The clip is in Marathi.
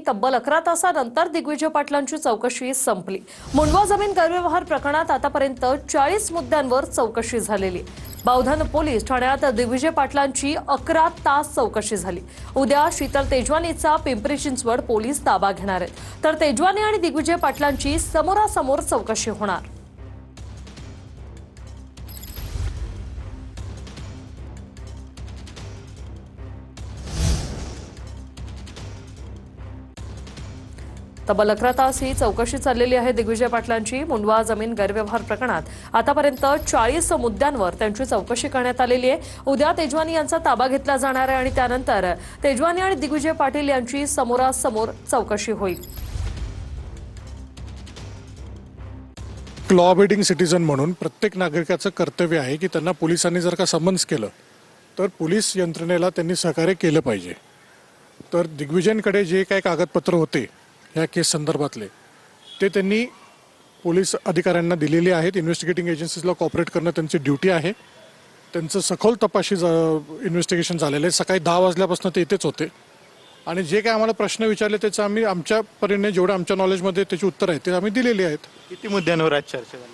तब्बल 11 तासानंतर दिग्विजय पाटलांची चौकशी संपली। मुंडवा जमीन गैरव्यवहार प्रकरणात आतापर्यंत 40 मुद्द्यांवर चौकशी झालेली। बावधन पोलीस ठाण्यात दिग्विजय पाटलांची 11 तास चौकशी झाली। उद्या शीतल तेजवानीचा पिंपरी चिंचवड पोलीस ताबा घेणार आहेत, तर तेजवानी आणि दिग्विजय पाटलांची समोरासमोर चौकशी होणार। तब्बल 11 तास ही चौकशी चाललेली आहे दिग्विजय पाटलांची। मुंडवा जमीन गैरव्यवहार प्रकरणात आतापर्यंत 40 मुद्द्यांवर त्यांची चौकशी करण्यात आलेली आहे। उद्या तेजवानी यांचा ताबा घेतला जाणार आहे आणि त्यानंतर तेजवानी आणि दिग्विजय पाटील यांची समोरासमोर चौकशी होईल। लॉ अबेडिंग सिटीजन म्हणून प्रत्येक नागरिकाचं कर्तव्य आहे की त्यांना पोलिसांनी जर का समन्स केलं तर पोलीस यंत्रणेला त्यांनी सहकार्य केलं पाहिजे। तर दिग्विजयकडे जे काही कागदपत्र होते या केस संदर्भातले ते त्यांनी पोलीस अधिकाऱ्यांना दिलेले आहेत। इन्व्हेस्टिगेटिंग एजन्सीजला कॉपरेट करणं त्यांची ड्युटी आहे। त्यांचं सखोल तपाशी इन्व्हेस्टिगेशन झालेलं आहे। सकाळी 10 वाजल्यापासून ते इथेच होते आणि जे काही आम्हाला प्रश्न विचारले त्याचं आम्ही आमच्या परीने जेवढं आमच्या नॉलेजमध्ये त्याची उत्तर आहे ते आम्ही दिलेली आहेत। किती मुद्द्यांवर आज चर्चा झाली?